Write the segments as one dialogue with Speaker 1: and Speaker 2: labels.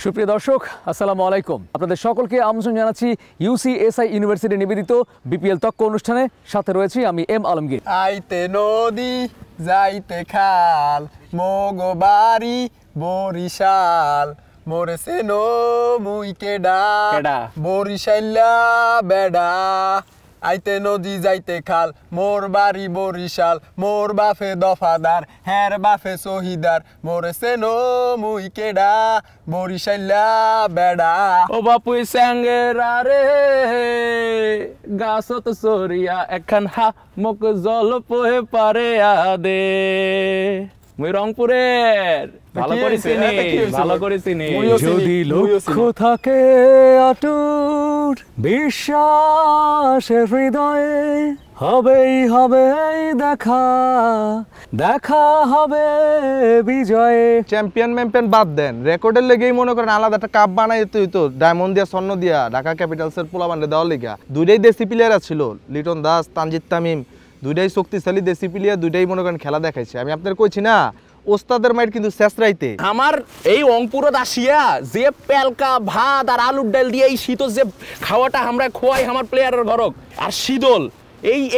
Speaker 1: সুপ্রিয় দর্শক আসসালামু আলাইকুম, আপনাদের সকলকে আমন্ত্রণ জানাচ্ছি ইউসিএসআই ইউনিভার্সিটি নিবেদিত বিপিএল তক্ক অনুষ্ঠানে। সাথে রয়েছি আমি এম আলমগীর।
Speaker 2: আইতে নদী যাইতে খাল মগো বাড়ি বরিশাল মোরে সেনো মুই কেডা বরিশাইলা বেডা। আইতে নদী যাইতে খাল মোর বাড়ি বরিশাল মোর বাফে দফাদার হের বাফে শহীদার মোরে সেনো মুই কেডা বরিশাইলা বেডা।
Speaker 3: ও বাপুই স্যাঙ্গেরা রে গাছত সরিয়া এখন হা মুখ জল পোহে পারে আদে। মুই রংপুরের ভালো করে চিনি।
Speaker 1: যদি লক্ষ্য থাকে অটুট বিশ্বাসের হৃদয়ে হবেই হবে দেখা, দেখা হবে বিজয়ে।
Speaker 2: চ্যাম্পিয়ন বাদ দেন, রেকর্ডের লেগেই মনে করেন আলাদা একটা কাপ বানাই তো ডায়মন্ড দিয়া স্বর্ণ দিয়া ঢাকা ক্যাপিটালসের পোলাবান্ডে দেওয়ার লেগা দুইটাই দেশি প্লেয়ার ছিল, লিটন দাস তানজিদ তামিম, দুইটাই শক্তিশালী দেশি প্লেয়ার, দুইটাই মনে করেন খেলা দেখাইছে। আমি আপনাদের কইছি না ওস্তাদের মাইর কিন্তু শেষ রাইতে
Speaker 3: আমার এই রংপুরত আসিয়া যে পেলকা ভাত আর আলুর ডাল দিয়ে এই শীত যে খাওয়াটা আমরা খোয়াই আমার প্লেয়ারের ঘরক আর শীতল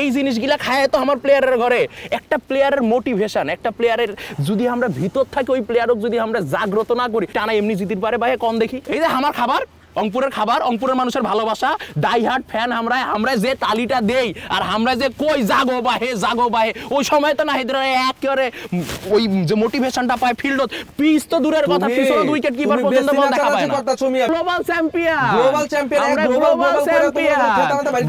Speaker 3: এই জিনিসগুলা খায় তো আমার প্লেয়ারের ঘরে। একটা প্লেয়ারের মোটিভেশন, একটা প্লেয়ারের যদি আমরা ভিতর থাকি ওই প্লেয়ারক যদি আমরা জাগ্রত না করি টানা এমনি জিতির পারে ভাই কম দেখি। এই যে আমার খাবার রংপুরের খাবার, রংপুরের মানুষের ভালোবাসা, ডাইহার্ট ফ্যান আমরা যে তালিটা দেই আর আমরা যে কই জাগো বাহে ওই সময় তো না হেদরা একেবারে ওই যে মোটিভেশনটা পায় ফিল্ডত পিচ তো দূরের কথা, পিছনে উইকেট কিপার পর্যন্ত বল দেখা পায় না। গ্লোবাল চ্যাম্পিয়ন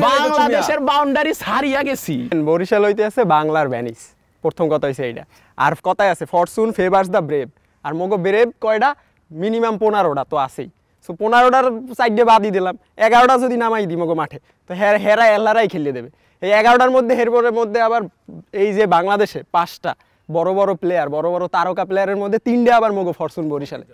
Speaker 3: বাংলাদেশের বাউন্ডারি ছাড়িয়া গেছি।
Speaker 2: বরিশাল হইতে আছে বাংলার ভ্যানিস, প্রথম কথা হইছে এইটা। আর কথাই আছে ফরচুন ফেভার্স দ্য ব্রেভ, আর মগো ব্রেভ কয়টা মিনিমাম 15টা তো আছেই। 15টার সাইডে বাদই দিলাম, 11টা যদি নামাই দিই মগো মাঠে তো হেরা এল্লারাই খেলিয়ে দেবে। এই 11টার মধ্যে হেরপরের মধ্যে আবার এই যে বাংলাদেশে 5টা বড় বড় প্লেয়ার, বড় বড় তারকা প্লেয়ারের মধ্যে 3টে আবার মগো ফরচুন বরিশালে,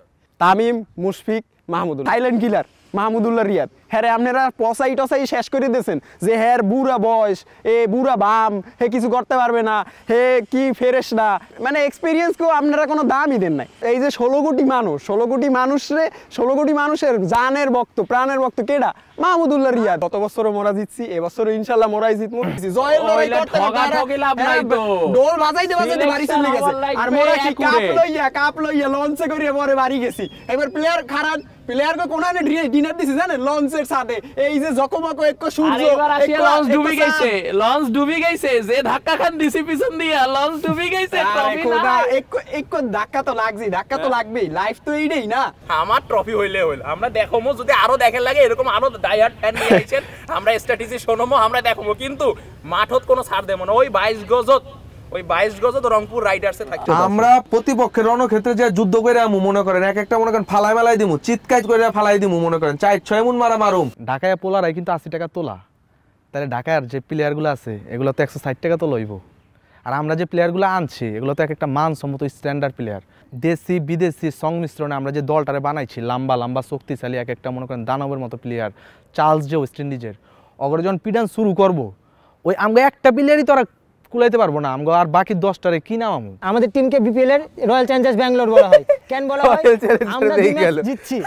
Speaker 2: তামিম, মুশফিক, মাহমুদুল, সাইলেন্ট কিলার মাহমুদুল্লাহ রিয়াদ। হ্যাঁ আপনারা পচাই টসাই শেষ করে দিয়েছেন যে হ্যাঁ বুড়া বয়স, বুড়া বাম, হে কিছু করতে পারবে না, হে কি ফেরেস না, মানে এক্সপিরিয়েন্সকেও আপনারা কোনো দামই দেন নাই। এই যে 16 কোটি মানুষের জানের বক্ত প্রাণের বক্ত কেডা? মাহমুদুল্লাহ রিয়াদ। গত বছরও মোরা জিতছি, এবছর ইনশাল্লাহ মোরাই জিতবো। জয়ের লড়াই করতে ডোল বাজাইতে বাড়ি চলে গেছে আর মোরা কি কাপ লইয়া লঞ্চে করিয়া পরে বাড়ি গেছি। এবার প্লেয়ার খারাপ প্লেয়ারকে কোনানে ডিনার দিছে জানেন লঞ্চের সাথে। এই যে জকমকো এক সূর্য
Speaker 3: লঞ্চ ডুবি গেছে যে ধাক্কা খান দিছি পিছন দিয়া লঞ্চ ডুবি গেছে।
Speaker 2: এক ধাক্কা তো লাগবেই, লাইফ তো এইটাই না।
Speaker 3: আমার ট্রফি হইলে হইল আমরা দেখমো, যদি আরো দেখেন লাগে এরকম আরো ডাইহার্ট ফ্যান নিয়ে আইছেন আমরা স্ট্র্যাটেজি শোনমো, আমরা দেখমো, কিন্তু মাঠত কোনো ছাড় দেবো না। ওই 22 গজত রংপুর রাইডার্সে থাকছে।
Speaker 4: আমরা প্রতিপক্ষের রণক্ষেত্রে যে যুদ্ধ করে আমু মনে করেন এক একটা মনে করেন ফালাই মেলাই দিমু, চিৎকার করে ফালাই দিমু মনে করেন 4-6 মন মারুম।
Speaker 2: ঢাকায় পোলারাই কিন্তু 80 টাকা তোলা, তাহলে ঢাকার যে প্লেয়ারগুলো আছে এগুলো তো 160 টাকা তো লইব। আর আমরা যে প্লেয়ারগুলো আনছি এগুলো তো একটা মানসম্মত স্ট্যান্ডার্ড প্লেয়ার। দেশি বিদেশি সংমিশ্রণে আমরা যে দলটারে বানাইছি লম্বা শক্তিশালী এক একটা মনে করেন দানবের মতো প্লেয়ার। চার্লস যে ওয়েস্ট ইন্ডিজের অগরে যখন পিডান শুরু করবো ওই আমরা একটা প্লেয়ারই তো কুলাইতে পারবো না, আমরা আর বাকি 10টারে কি নাম?
Speaker 5: আমাদের টিমকে বিপিএল এর রয়্যাল চ্যালেঞ্জার্স ব্যাঙ্গালোর বলা হয়। কেন বলা হয়? আমরা জিতছি,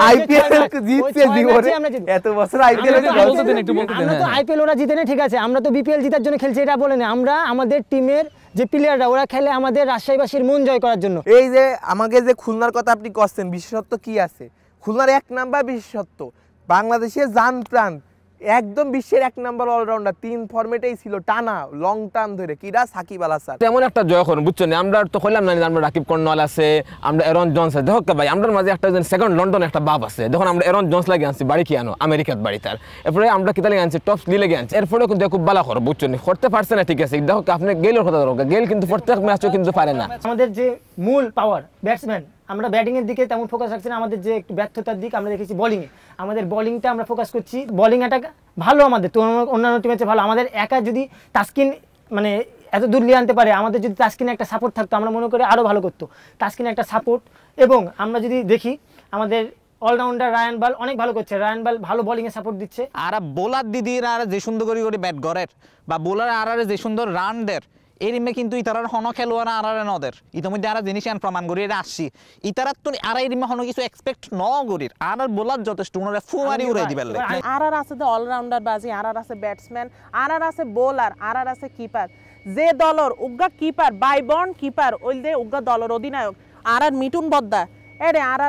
Speaker 4: আইপিএল জিতছে জীবনে এত বছর আইপিএল এর
Speaker 5: বলতে দেন একটু বলতে দেন। আমরা তো আইপিএল ওরা জিতে না, ঠিক আছে, আমরা তো বিপিএল জেতার জন্য খেলছি এটা বলে না। আমরা আমাদের টিমের যে প্লেয়াররা ওরা খেলে আমাদের রাজশাহীবাসীর মন জয় করার জন্য।
Speaker 4: এই যে আমাকে যে খুলনার কথা আপনি কইছেন, বিশেষত্ব কি আছে খুলনার? 1 নাম্বার বিশেষত্ব বাংলাদেশের জান প্রাণ, একদম বিশ্বের 1 নাম্বার অলরাউন্ডার। 3 ফরম্যাটেই ছিল টানা লং টার্ম ধরে, কিরা সাকিব আল হাসান।
Speaker 3: তেমন একটা জয় করুন বুঝছেন, আমরা তো কইলাম না আমরা রাকিব কর্নওয়াল আছে, আমরা এরন জন্স আছে। দেখো ভাই আমরা মাঝে একটা সেকেন্ড লন্ডন একটা বাপ আছে, যখন আমরা এরন জন্স লাগে আনছি বাড়ি কি আনো আমেরিকার বাড়ি, তার এরপরে আমরা কিতা লাগে আনছি টপস লিলে আনছি। এরপরে কিন্তু খুব ভালো করো বুঝছেন, করতে পারছে না ঠিক আছে। দেখো আপনি গেলের কথা ধরো, গেল কিন্তু প্রত্যেক ম্যাচও কিন্তু পারে না।
Speaker 5: আমাদের যে মূল পাওয়ার ব্যাটসম্যান, আমরা ব্যাটিং এর দিকে তেমন ফোকাস রাখছি না। আমাদের যে একটু ব্যর্থতার দিক আমরা দেখেছি বোলিং এ, আমাদের বোলিংটা আমরা ফোকাস করছি। বোলিং অ্যাটাক ভালো আমাদের তো অন্যান্য টিমের চেয়ে ভালো। আমাদের একা যদি তাসকিন মানে এত দূর নিয়ে আনতে পারে, আমাদের যদি তাসকিনে একটা সাপোর্ট থাকতো আমরা মনে করি আরো ভালো করতো। তাসকিনে একটা সাপোর্ট, এবং আমরা যদি দেখি আমাদের অলরাউন্ডার রায়ান বাল অনেক ভালো করছে, রায়ান বাল ভালো বোলিং এ সাপোর্ট দিচ্ছে।
Speaker 6: আর বোলার দিদিরা আর যে সুন্দর করে ব্যাট গড়ের বা বোলার আর যে সুন্দর রান দের এই রিমে কিন্তু ইতারার হন খেলোয়াড় আর নদের ইতিমধ্যে আর জিনিস প্রমাণ করি এটা আসছি ইতারার তো আর এই রিমে হন কিছু এক্সপেক্ট ন করির আর বোলার যথেষ্ট উনারে ফুয়ারি উড়াই দিবার লাগে
Speaker 7: আর আছে তো অলরাউন্ডার বাজি আর আছে ব্যাটসম্যান আর আছে বোলার আর আছে কিপার যে দলর উগ্গা কিপার বাইবর্ন কিপার ওই যে উগ্গা দলর অধিনায়ক আর মিটুন বদ্দা এরে আর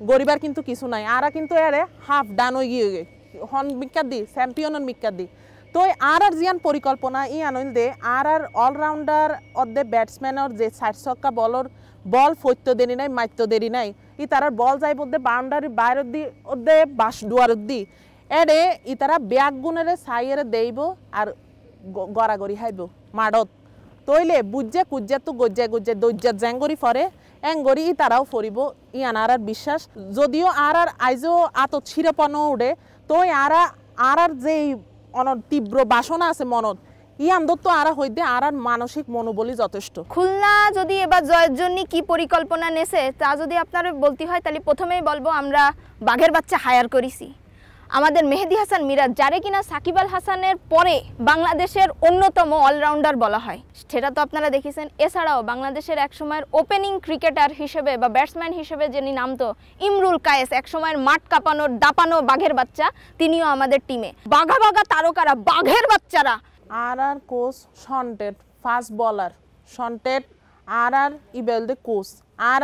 Speaker 7: গরিবার কিন্তু কিছু নাই আর কিন্তু এরে হাফ ডান হয়ে গিয়ে হন মিক্কার দি চ্যাম্পিয়নের মিক্কার দি তো আর জিয়ান পরিকল্পনা ই আনইল দে আর অলরাউন্ডার অর্ধে ব্যাটসম্যানের যে 60 ছক্কা বলর বল ফৈত্য দেরি নাই মাত্য দেরি নাই ই তারার বল যাই বলতে বাউন্ডারি বাইরের দি অর্ধে বাস দুয়ারের দি এরে ই তারা ব্যাগ গুনেরে সাইয়েরে দেইব আর গড়াগড়ি হাইব মাডত তইলে বুঝে কুজ্জা তো গজ্জা গজ্জা দজ্জা জ্যাঙ্গরি ফরে এঙ্গরি তারাও ফরিব ইয়ান আর বিশ্বাস যদিও আর আইজও আত ছিড়েপন উঠে তো আর যে তীব্র বাসনা আছে মনত ইয়ান দত্ত আর হইতে আর মানসিক মনোবলই যথেষ্ট
Speaker 8: খুলনা যদি এবার জয়ের জন্য কি পরিকল্পনা নেছে তা যদি আপনারা বলতে হয় তাহলে প্রথমেই বলবো আমরা বাঘের বাচ্চা হায়ার করেছি আমাদের মেহেদী হাসান মিরাজ যারে কিনা সাকিব আল হাসানের পরে বাংলাদেশের অন্যতম অলরাউন্ডার বলা হয় সেটা তো আপনারা দেখেছেন এছাড়াও বাংলাদেশের একসময়ের ওপেনিং ক্রিকেটার হিসেবে বা ব্যাটসম্যান হিসেবে যিনি নামতো ইমরুল কায়েস একসময়ের মাঠ কাঁপানোর দাপানো বাঘের বাচ্চা তিনিও আমাদের টিমে বাঘা বাঘা তারকারা বাঘের বাচ্চারা
Speaker 7: আর কোচ শন্টেড ফাস্ট বলার শন্টেড আর ইবেলদে কোচ আর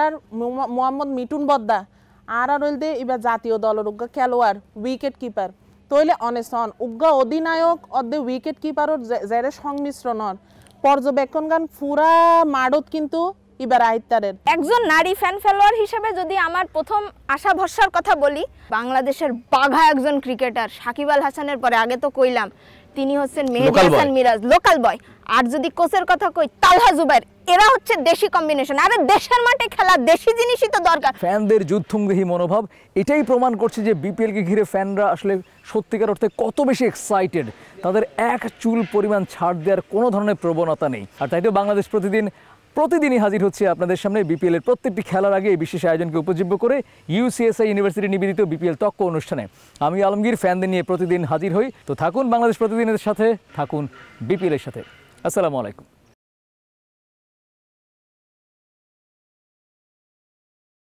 Speaker 7: মোহাম্মদ মিটুন বদ্দা আর হইলদে এবার জাতীয় দলের উগ্গা খেলোয়াড় উইকেট কিপার তইলে অনেসন উগ্গা অধিনায়ক অর্ধে উইকেট কিপারর যারে সংমিশ্রণর পর্যবেক্ষণ গান পুরা মাডত কিন্তু এবার আইতারের
Speaker 8: একজন নারী ফ্যান ফলোয়ার হিসেবে যদি আমার প্রথম আশা ভরসার কথা বলি বাংলাদেশের বাঘা একজন ক্রিকেটার সাকিব আল হাসানের পরে আগে তো কইলাম তিনি হচ্ছেন মেহেদী হাসান মিরাজ লোকাল বয় আর যদি কোচের কথা কই তালহা জুবাইর এরা হচ্ছে দেশি কম্বিনেশন আর দেশের মাঠে খেলা দেশি জিনিসই তো দরকার
Speaker 1: ফ্যানদের যুদ্ধংদেহী মনোভাব এটাই প্রমাণ করছে যে বিপিএল কে ঘিরে ফ্যানরা আসলে সত্যিকার অর্থে কত বেশি এক্সাইটেড তাদের এক চুল পরিমাণ ছাড় দেওয়ার কোনো ধরনের প্রবণতা নেই আর তাই তো বাংলাদেশ প্রতিদিনই হাজির হচ্ছে আপনাদের সামনে বিপিএল এর প্রত্যেকটি খেলার আগে এই বিশেষ আয়োজনকে উপজীব্য করে ইউসিএসআই ইউনিভার্সিটি নিবেদিত বিপিএল তক্ক অনুষ্ঠানে আমি আলমগীর ফ্যানদের নিয়ে প্রতিদিন হাজির হই তো থাকুন বাংলাদেশ প্রতিদিনের সাথে থাকুন বিপিএল এর সাথে আসসালামু আলাইকুম